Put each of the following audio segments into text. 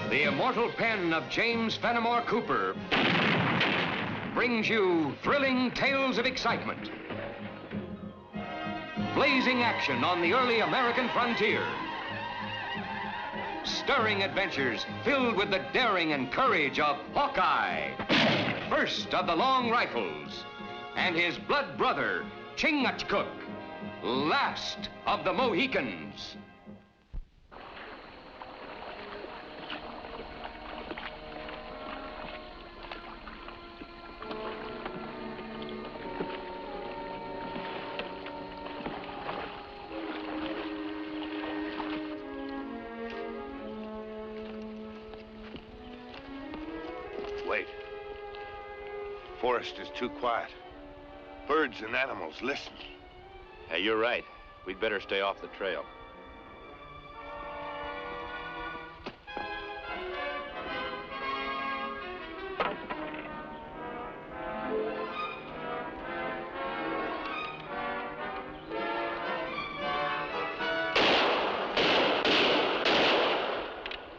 The immortal pen of James Fenimore Cooper brings you thrilling tales of excitement, blazing action on the early American frontier, stirring adventures filled with the daring and courage of Hawkeye, first of the long rifles, and his blood brother, Chingachgook, last of the Mohicans. Wait. Forest is too quiet. Birds and animals listen. Hey, you're right. We'd better stay off the trail.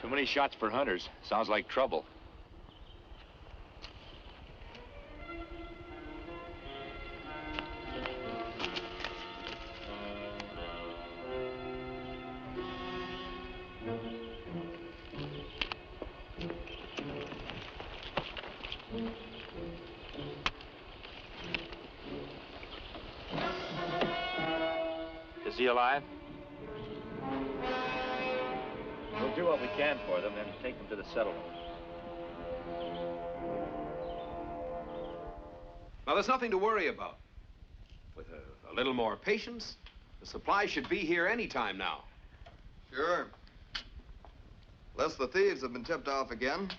Too many shots for hunters. Sounds like trouble. Is he alive? We'll do what we can for them and take them to the settlement. Now, there's nothing to worry about. With a little more patience, the supply should be here any time now. Sure. Unless the thieves have been tipped off again.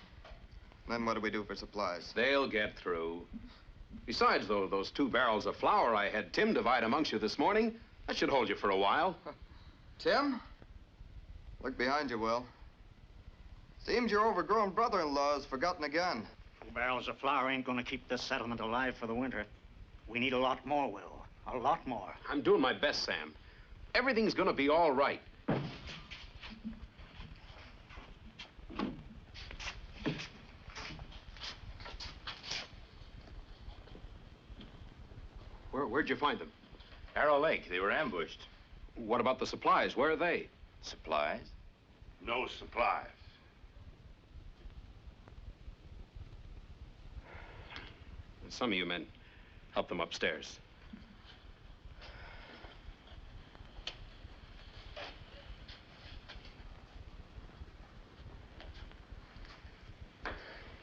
Then what do we do for supplies? They'll get through. Besides, though, those 2 barrels of flour I had Tim divide amongst you this morning, that should hold you for a while. Tim? Look behind you, Will. Seems your overgrown brother-in-law has forgotten again. 2 barrels of flour ain't gonna keep this settlement alive for the winter. We need a lot more, Will. A lot more. I'm doing my best, Sam. Everything's gonna be all right. Where'd you find them? Arrow Lake. They were ambushed. What about the supplies? Where are they? Supplies? No supplies. Some of you men, help them upstairs.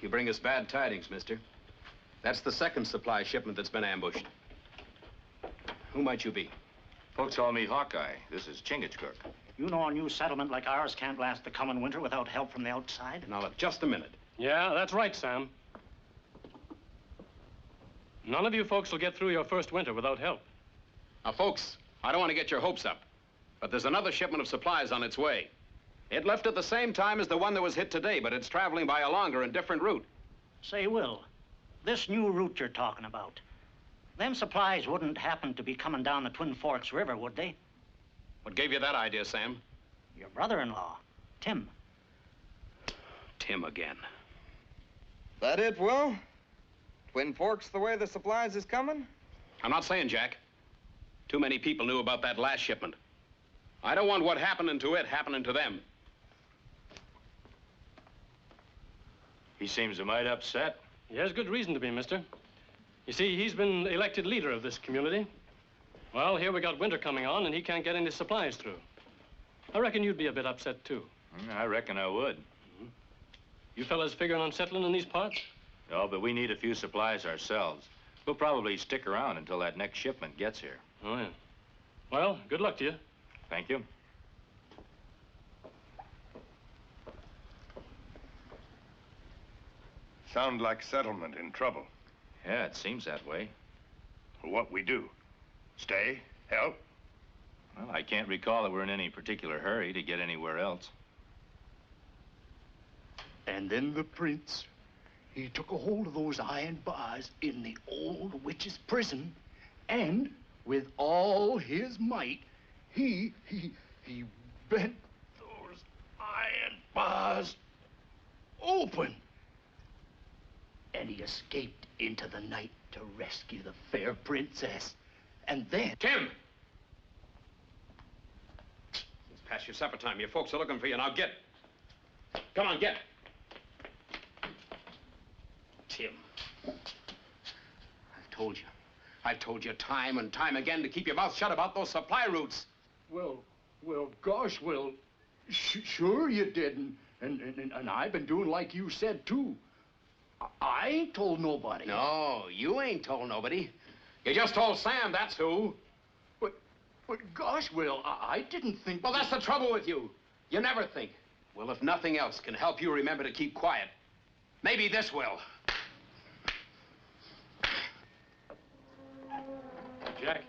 You bring us bad tidings, mister. That's the 2nd supply shipment that's been ambushed. Who might you be? Folks call me Hawkeye. This is Chingachgook. You know a new settlement like ours can't last the coming winter without help from the outside? Now, look, just a minute. Yeah, that's right, Sam. None of you folks will get through your first winter without help. Now, folks, I don't want to get your hopes up, but there's another shipment of supplies on its way. It left at the same time as the one that was hit today, but it's traveling by a longer and different route. Say, Will, this new route you're talking about, them supplies wouldn't happen to be coming down the Twin Forks River, would they? What gave you that idea, Sam? Your brother-in-law, Tim. Tim again. That it, Will? Twin Forks the way the supplies is coming? I'm not saying, Jack. Too many people knew about that last shipment. I don't want what happening to it happening to them. He seems a mite upset. He has good reason to be, mister. You see, he's been elected leader of this community. Well, here we got winter coming on, and he can't get any supplies through. I reckon you'd be a bit upset, too. I reckon I would. You fellas figuring on settling in these parts? Oh, but we need a few supplies ourselves. We'll probably stick around until that next shipment gets here. Oh, yeah. Well, good luck to you. Thank you. Sound like settlement in trouble. Yeah, it seems that way. What we do? Stay? Help? Well, I can't recall that we're in any particular hurry to get anywhere else. And then the prince, he took a hold of those iron bars in the old witch's prison, and with all his might, he bent those iron bars open. And he escaped into the night to rescue the fair princess. And then... Tim! It's past your supper time. Your folks are looking for you. Now get. Come on, get. Tim. I've told you time and time again to keep your mouth shut about those supply routes. Well, gosh, Will, sure you didn't. And I've been doing like you said, too. I ain't told nobody. No, you ain't told nobody. You just told Sam, that's who. But gosh, Will, I didn't think... Well, that's the trouble with you. You never think. Well, if nothing else can help you remember to keep quiet, maybe this will. Jack,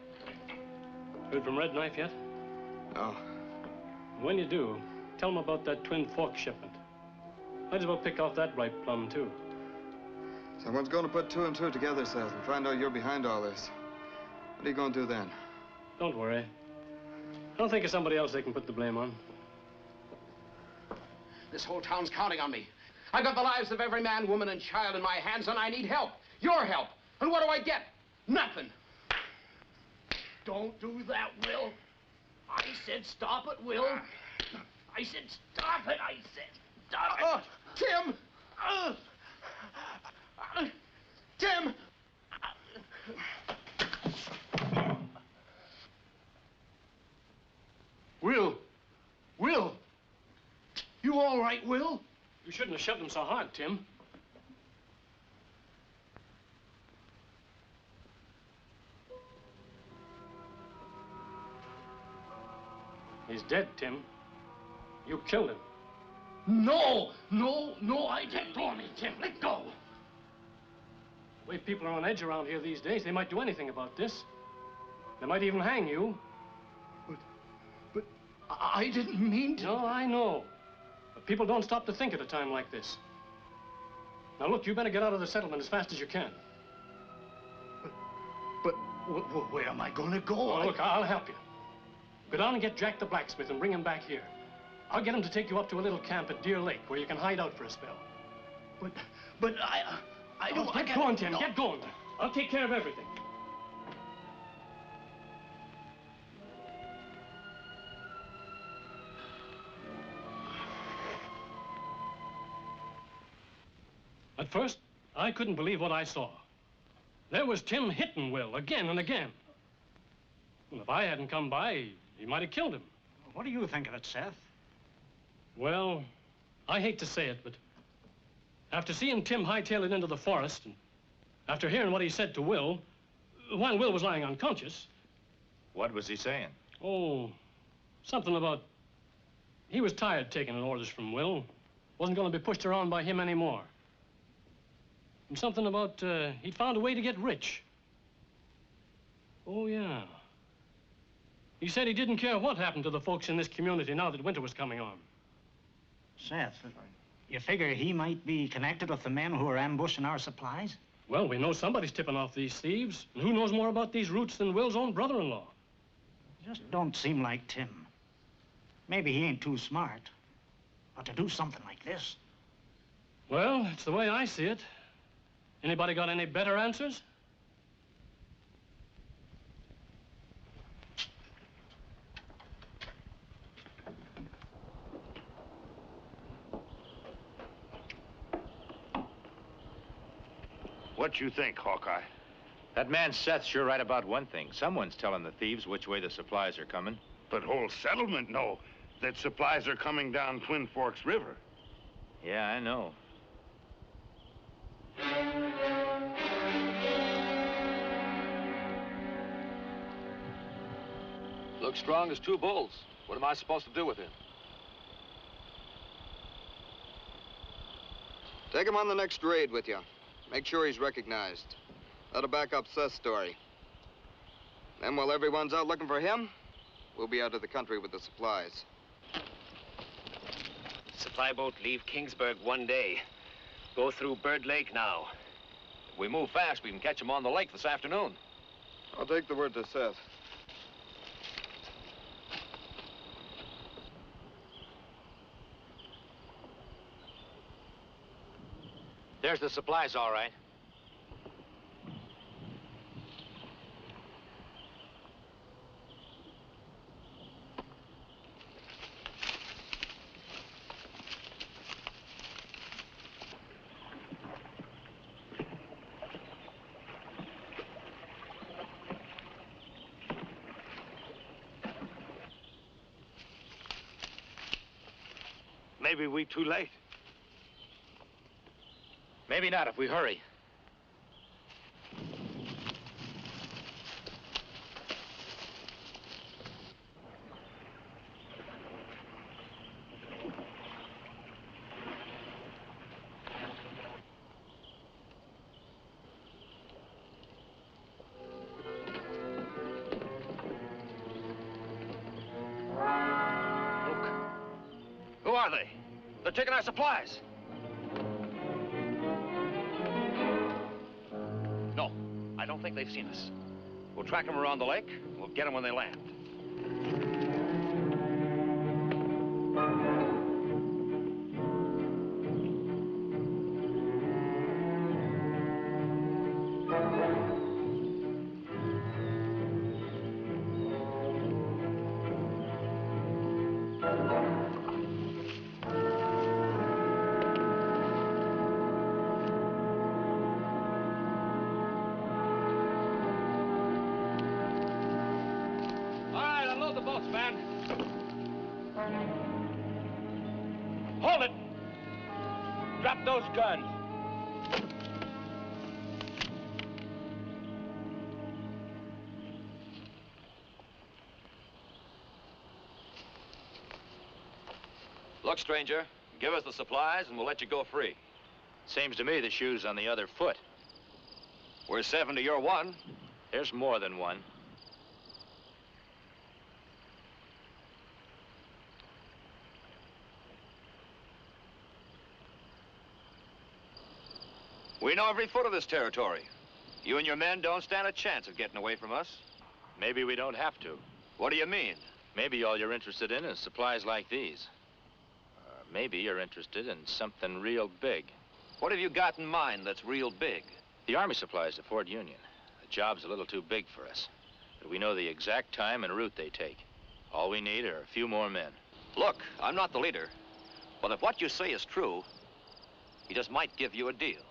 heard from Red Knife yet? No. When you do, tell him about that Twin Forks shipment. Might as well pick off that ripe plum, too. Someone's going to put two and two together, Seth, and find out you're behind all this. What are you going to do then? Don't worry. I'll think of somebody else they can put the blame on. This whole town's counting on me. I've got the lives of every man, woman, and child in my hands, and I need help. Your help. And what do I get? Nothing. Don't do that, Will. I said stop it, Will. I said stop it. I said stop it. Tim! Tim! Will, you all right, Will? You shouldn't have shoved him so hard, Tim. He's dead, Tim. You killed him. No, I didn't. Let go of me, Tim. Let go. The way people are on edge around here these days, they might do anything about this. They might even hang you. But I didn't mean to. No, I know. But people don't stop to think at a time like this. Now, look, you better get out of the settlement as fast as you can. But where am I going to go? Well, look, I'll help you. Go down and get Jack the blacksmith and bring him back here. I'll get him to take you up to a little camp at Deer Lake where you can hide out for a spell. But I don't... Get going, Tim. Get going. I'll take care of everything. At first, I couldn't believe what I saw. There was Tim hitting Will again and again. Well, if I hadn't come by, he might have killed him. What do you think of it, Seth? Well, I hate to say it, but after seeing Tim hightail it into the forest, and after hearing what he said to Will, while Will was lying unconscious... What was he saying? Oh, something about... He was tired taking orders from Will. Wasn't going to be pushed around by him anymore. And something about he'd found a way to get rich. Oh, yeah. He said he didn't care what happened to the folks in this community now that winter was coming on. Seth, you figure he might be connected with the men who are ambushing our supplies? Well, we know somebody's tipping off these thieves. And who knows more about these routes than Will's own brother-in-law? Just don't seem like Tim. Maybe he ain't too smart. But to do something like this... Well, it's the way I see it. Anybody got any better answers? What you think, Hawkeye? That man Seth's sure right about one thing. Someone's telling the thieves which way the supplies are coming. But whole settlement know that supplies are coming down Twin Forks River. Yeah, I know. Looks strong as two bulls. What am I supposed to do with him? Take him on the next raid with you. Make sure he's recognized. That'll back up Seth's story. Then while everyone's out looking for him, we'll be out of the country with the supplies. Supply boat leave Kingsburg one day. Go through Bird Lake now. If we move fast, we can catch him on the lake this afternoon. I'll take the word to Seth. There's the supplies, all right. Maybe we too late. Maybe not if we hurry. Who are they? They're taking our supplies. No, I don't think they've seen us. We'll track them around the lake. We'll get them when they land. Hold it! Drop those guns. Look, stranger, give us the supplies and we'll let you go free. Seems to me the shoe's on the other foot. We're 7 to your 1. There's more than one. We know every foot of this territory. You and your men don't stand a chance of getting away from us. Maybe we don't have to. What do you mean? Maybe all you're interested in is supplies like these. Maybe you're interested in something real big. What have you got in mind that's real big? The Army supplies to Fort Union. The job's a little too big for us. But we know the exact time and route they take. All we need are a few more men. Look, I'm not the leader. But if what you say is true, he just might give you a deal.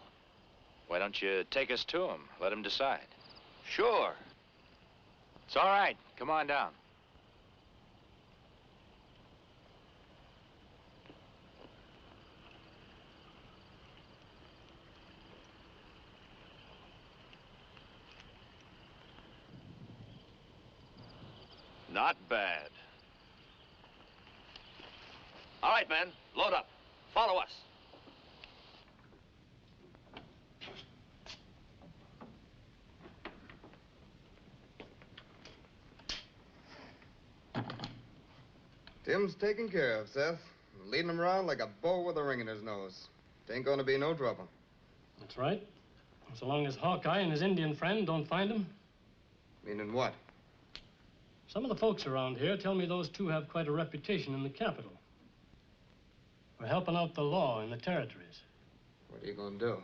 Why don't you take us to him? Let him decide. Sure. It's all right. Come on down. Not bad. All right, men, load up. Follow us. Tim's taken care of, Seth. Leading him around like a bull with a ring in his nose. Ain't gonna be no trouble. That's right. So long as Hawkeye and his Indian friend don't find him. Meaning what? Some of the folks around here tell me those two have quite a reputation in the capital. For helping out the law in the territories. What are you gonna do?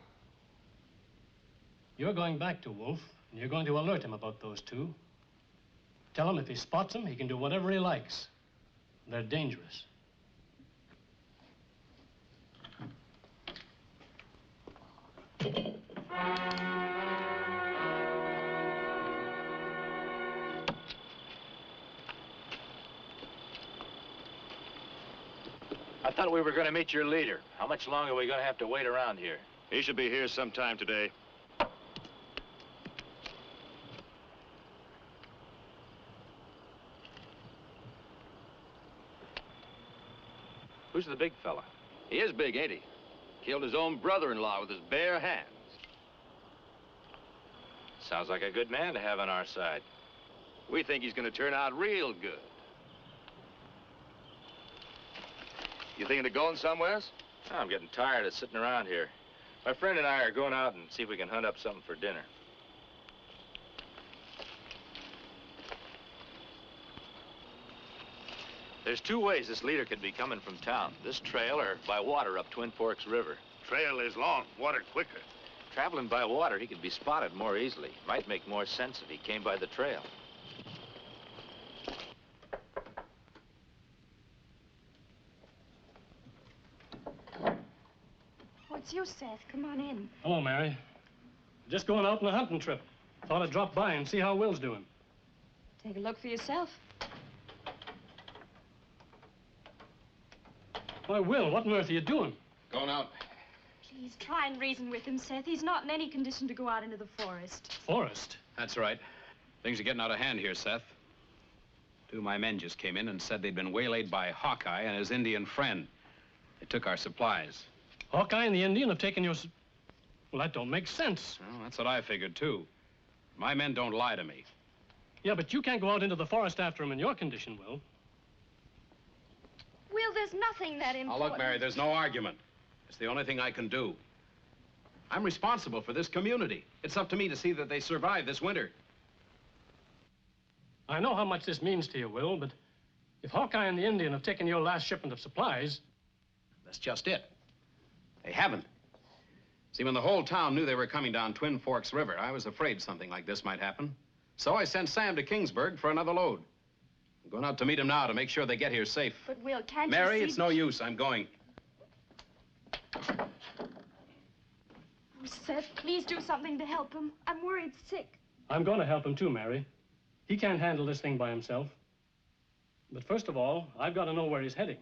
You're going back to Wolf, and you're going to alert him about those two. Tell him if he spots them, he can do whatever he likes. They're dangerous. I thought we were going to meet your leader. How much longer are we going to have to wait around here? He should be here sometime today. Who's the big fella? He is big, ain't he? Killed his own brother-in-law with his bare hands. Sounds like a good man to have on our side. We think he's going to turn out real good. You thinking of going somewheres? I'm getting tired of sitting around here. My friend and I are going out and see if we can hunt up something for dinner. There's two ways this leader could be coming from town. This trail or by water up Twin Forks River. Trail is long, water quicker. Traveling by water, he could be spotted more easily. Might make more sense if he came by the trail. Oh, it's you, Seth. Come on in. Hello, Mary. Just going out on a hunting trip. Thought I'd drop by and see how Will's doing. Take a look for yourself. Why, Will, what on earth are you doing? Going out. Please, try and reason with him, Seth. He's not in any condition to go out into the forest. Forest? That's right. Things are getting out of hand here, Seth. Two of my men just came in and said they'd been waylaid by Hawkeye and his Indian friend. They took our supplies. Hawkeye and the Indian have taken your... Well, that don't make sense. Well, that's what I figured, too. My men don't lie to me. Yeah, but you can't go out into the forest after him in your condition, Will. Will, there's nothing that important. Now, look, Mary, there's no argument. It's the only thing I can do. I'm responsible for this community. It's up to me to see that they survive this winter. I know how much this means to you, Will, but if Hawkeye and the Indian have taken your last shipment of supplies... That's just it. They haven't. See, when the whole town knew they were coming down Twin Forks River, I was afraid something like this might happen. So I sent Sam to Kingsburg for another load. I'm going out to meet him now to make sure they get here safe. But, Will, can't Mary, you see... it's no use. I'm going. Oh, Seth, please do something to help him. I'm worried sick. I'm going to help him, too, Mary. He can't handle this thing by himself. But first of all, I've got to know where he's heading.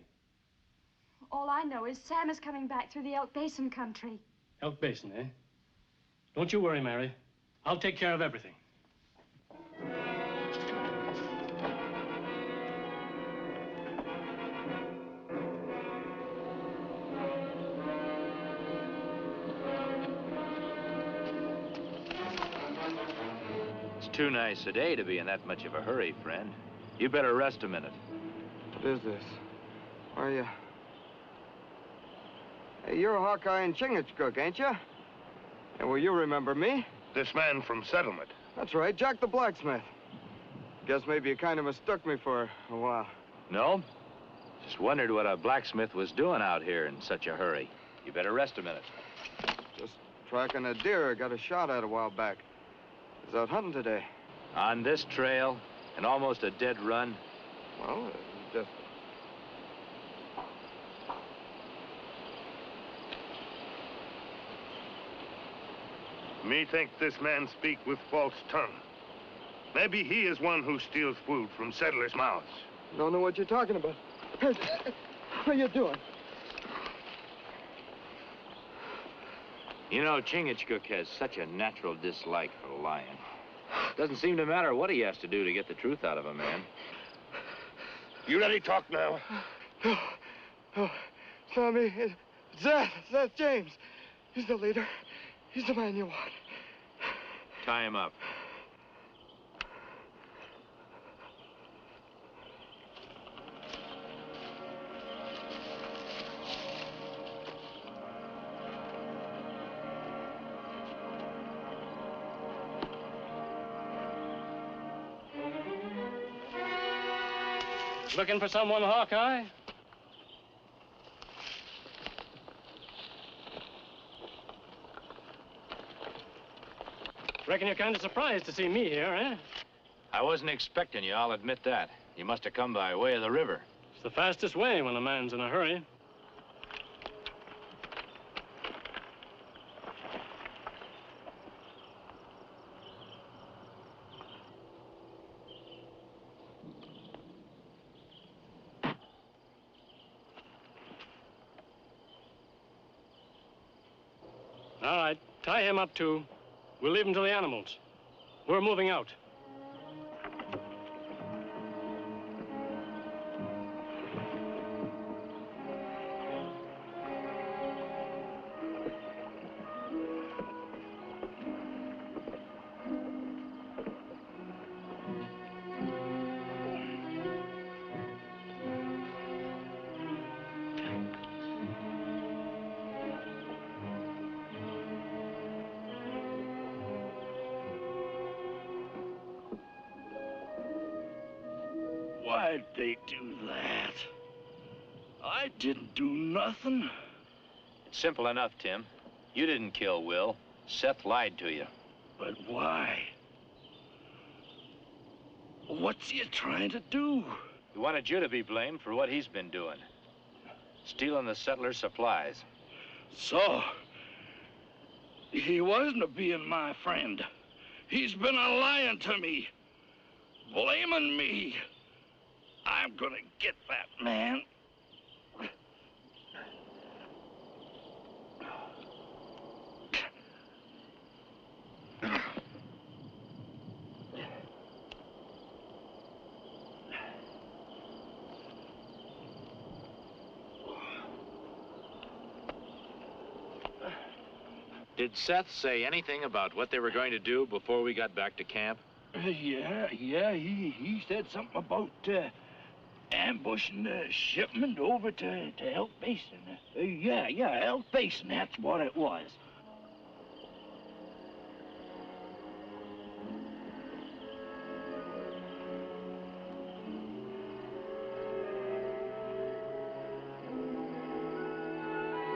All I know is Sam is coming back through the Elk Basin country. Elk Basin, eh? Don't you worry, Mary. I'll take care of everything. It's too nice a day to be in that much of a hurry, friend. You better rest a minute. What is this? Where are you? Hey, you're Hawkeye and Chingachgook, ain't you? And well, you remember me? This man from settlement. That's right, Jack the blacksmith. Guess maybe you kind of mistook me for a while. No? Just wondered what a blacksmith was doing out here in such a hurry. You better rest a minute. Just tracking a deer I got a shot at a while back. I was out hunting today. On this trail, and almost a dead run? Well, just... Me think this man speak with false tongue. Maybe he is one who steals food from settlers' mouths. Don't know what you're talking about. What are you doing? You know, Chingachgook has such a natural dislike for lying. Doesn't seem to matter what he has to do to get the truth out of a man. You let him talk now. Oh, Tommy, that's James. He's the leader. He's the man you want. Tie him up. Looking for someone, Hawkeye? Reckon you're kind of surprised to see me here, eh? I wasn't expecting you, I'll admit that. You must have come by way of the river. It's the fastest way when a man's in a hurry. All right, tie him up, too. We'll leave him to the animals. We're moving out. Why'd they do that? I didn't do nothing. Simple enough, Tim. You didn't kill Will. Seth lied to you. But why? What's he trying to do? He wanted you to be blamed for what he's been doing. Stealing the settlers' supplies. So, he wasn't being my friend. He's been a lying to me, blaming me. I'm gonna get that man. Did Seth say anything about what they were going to do before we got back to camp? Yeah, he said something about ambushing the shipment over to Elk Basin. Yeah, Elk Basin, that's what it was.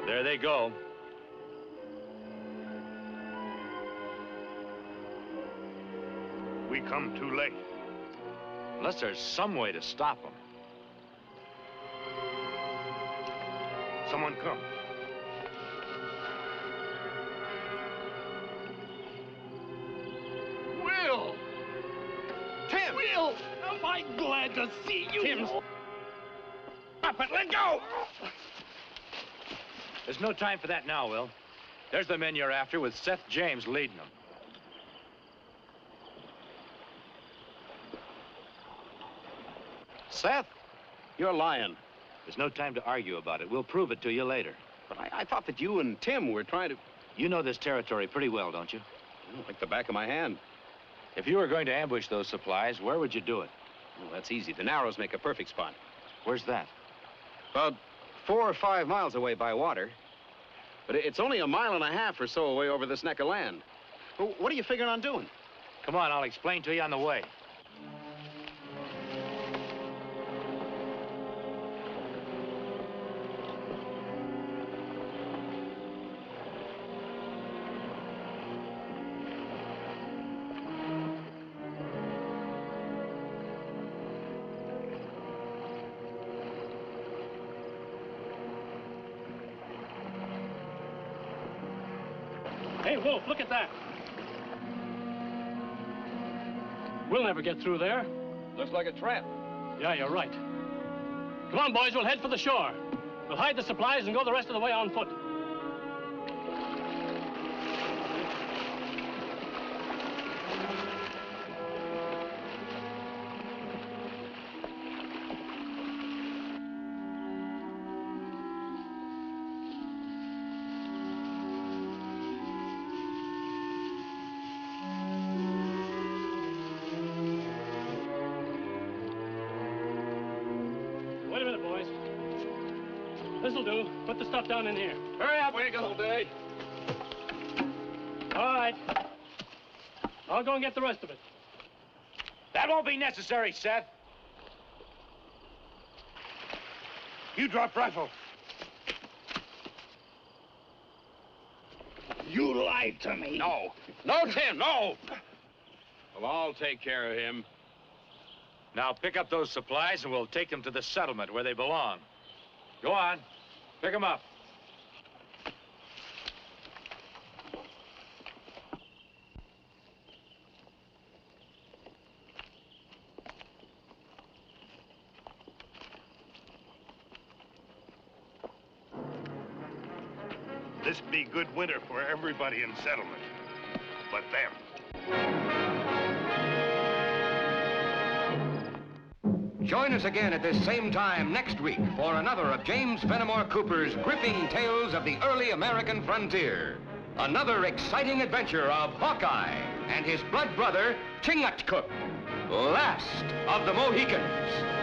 There they go. We come too late. Unless there's some way to stop them. Someone come. Will! Tim! Will! Am I glad to see you? Tim! Stop it! Let go! There's no time for that now, Will. There's the men you're after with Seth James leading them. Seth, you're lying. There's no time to argue about it. We'll prove it to you later. But I thought that you and Tim were trying to... You know this territory pretty well, don't you? Like the back of my hand. If you were going to ambush those supplies, where would you do it? Well, that's easy. The Narrows make a perfect spot. Where's that? About 4 or 5 miles away by water. But it's only 1.5 miles or so away over this neck of land. Well, what are you figuring on doing? Come on, I'll explain to you on the way. Hey, Wolf, look at that. We'll never get through there. Looks like a trap. Yeah, you're right. Come on, boys, we'll head for the shore. We'll hide the supplies and go the rest of the way on foot. Wait a minute, boys. This'll do. Put the stuff down in here. Hurry up, we ain't got all day. All right. I'll go and get the rest of it. That won't be necessary, Seth. You drop rifle. You lied to me. No. No, Tim, no! Well, I'll take care of him. Now pick up those supplies and we'll take them to the settlement where they belong. Go on. Pick them up. This be good winter for everybody in settlement. But them. Join us again at this same time next week for another of James Fenimore Cooper's gripping tales of the early American frontier. Another exciting adventure of Hawkeye and his blood brother, Chingachgook, last of the Mohicans.